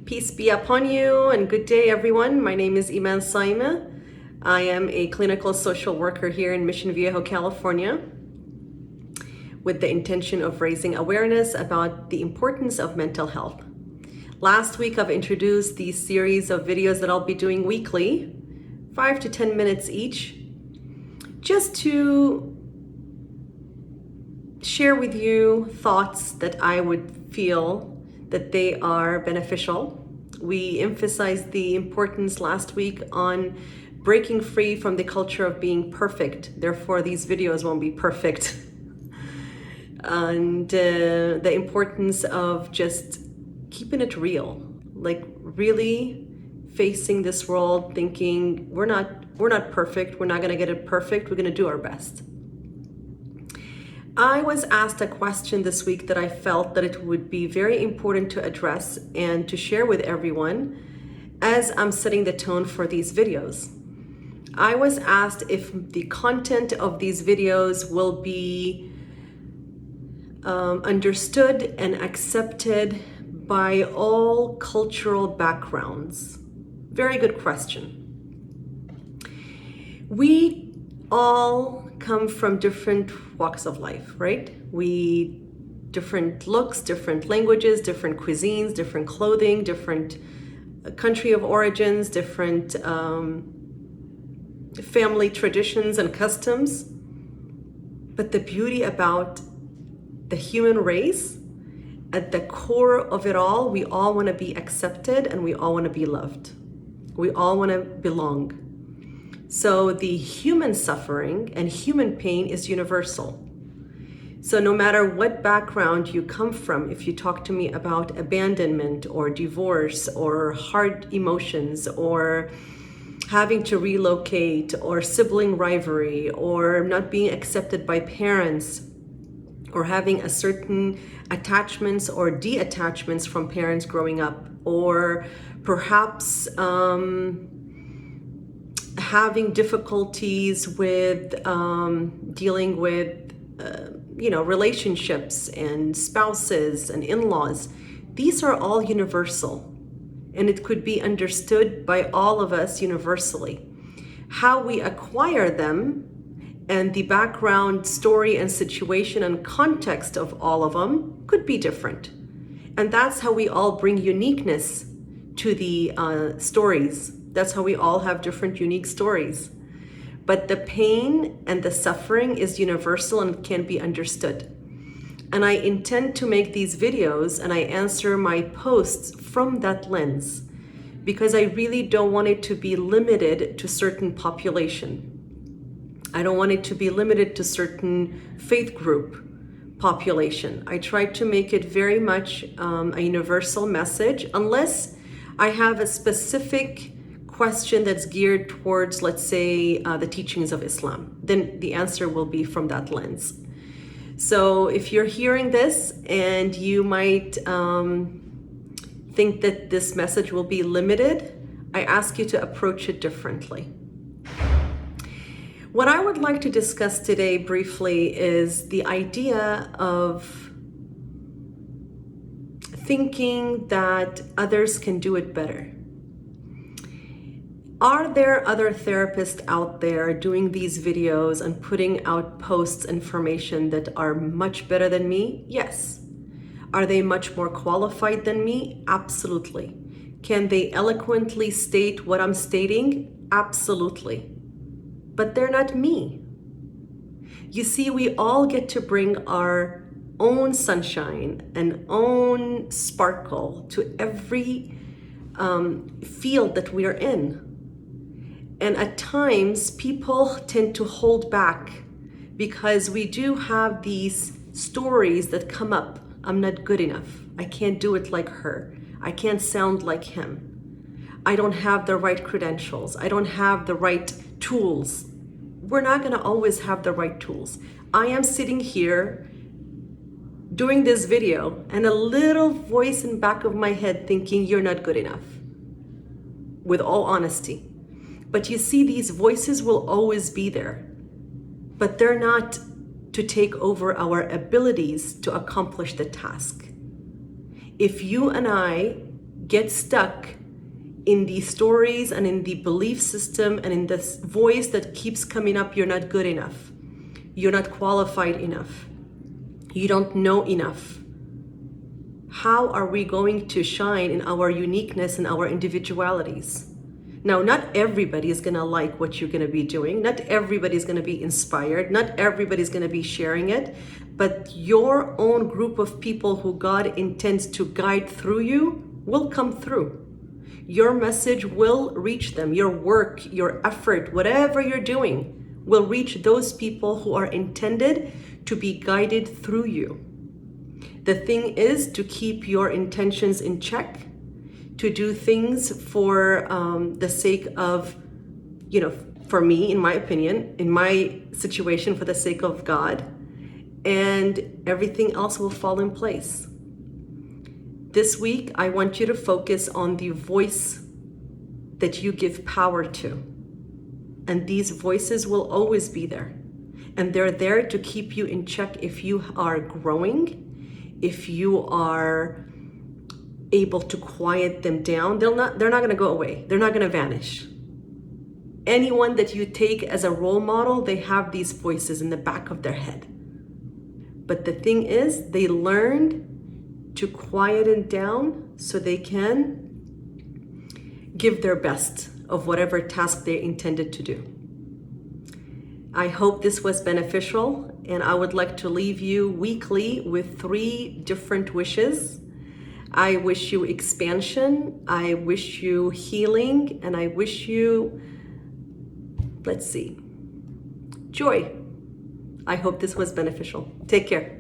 Peace be upon you and good day, everyone. My name is Iman Saymeh. I am a clinical social worker here in Mission Viejo, California, with the intention of raising awareness about the importance of mental health. Last week, I've introduced these series of videos that I'll be doing weekly, 5 to 10 minutes each, just to share with you thoughts that I would feel that they are beneficial. We emphasized the importance last week on breaking free from the culture of being perfect. Therefore, these videos won't be perfect. And the importance of just keeping it real, like really facing this world thinking we're not perfect, we're not going to get it perfect, we're going to do our best. I was asked a question this week that I felt that it would be very important to address and to share with everyone as I'm setting the tone for these videos. I was asked if the content of these videos will be understood and accepted by all cultural backgrounds. Very good question. We all come from different walks of life, right? We different looks, different languages, different cuisines, different clothing, different country of origins, different family traditions and customs. But the beauty about the human race, at the core of it all, we all want to be accepted and we all want to be loved. We all want to belong. So the human suffering and human pain is universal. So no matter what background you come from, if you talk to me about abandonment or divorce or hard emotions or having to relocate or sibling rivalry or not being accepted by parents or having a certain attachments or de-attachments from parents growing up, or perhaps having difficulties with dealing with relationships and spouses and in-laws. These are all universal, and it could be understood by all of us universally. How we acquire them and the background story and situation and context of all of them could be different. And that's how we all bring uniqueness to the stories. That's how we all have different unique stories. But the pain and the suffering is universal and can be understood. And I intend to make these videos and I answer my posts from that lens, because I really don't want it to be limited to certain population. I don't want it to be limited to certain faith group population. I try to make it very much a universal message, unless I have a specific question that's geared towards, let's say, the teachings of Islam. Then the answer will be from that lens. So if you're hearing this and you might think that this message will be limited, I ask you to approach it differently. What I would like to discuss today briefly is the idea of thinking that others can do it better. Are there other therapists out there doing these videos and putting out posts, information that are much better than me? Yes. Are they much more qualified than me? Absolutely. Can they eloquently state what I'm stating? Absolutely. But they're not me. You see, we all get to bring our own sunshine and own sparkle to every field that we are in. And at times, people tend to hold back because we do have these stories that come up. I'm not good enough. I can't do it like her. I can't sound like him. I don't have the right credentials. I don't have the right tools. We're not going to always have the right tools. I am sitting here doing this video and a little voice in the back of my head thinking you're not good enough, with all honesty. But you see, these voices will always be there, but they're not to take over our abilities to accomplish the task. If you and I get stuck in the stories and in the belief system and in this voice that keeps coming up, you're not good enough, you're not qualified enough, you don't know enough. How are we going to shine in our uniqueness and our individualities? Now, not everybody is going to like what you're going to be doing. Not everybody is going to be inspired. Not everybody is going to be sharing it. But your own group of people who God intends to guide through you will come through. Your message will reach them. Your work, your effort, whatever you're doing will reach those people who are intended to be guided through you. The thing is to keep your intentions in check, to do things for the sake of, for me, in my opinion, in my situation, for the sake of God, and everything else will fall in place. This week, I want you to focus on the voice that you give power to. And these voices will always be there. And they're there to keep you in check if you are growing, if you are able to quiet them down. They're not going to go away. They're not going to vanish. Anyone that you take as a role model, they have these voices in the back of their head. But the thing is, they learned to quiet it down so they can give their best of whatever task they intended to do. I hope this was beneficial, and I would like to leave you weekly with 3 different wishes. I wish you expansion, I wish you healing, and I wish you, joy. I hope this was beneficial. Take care.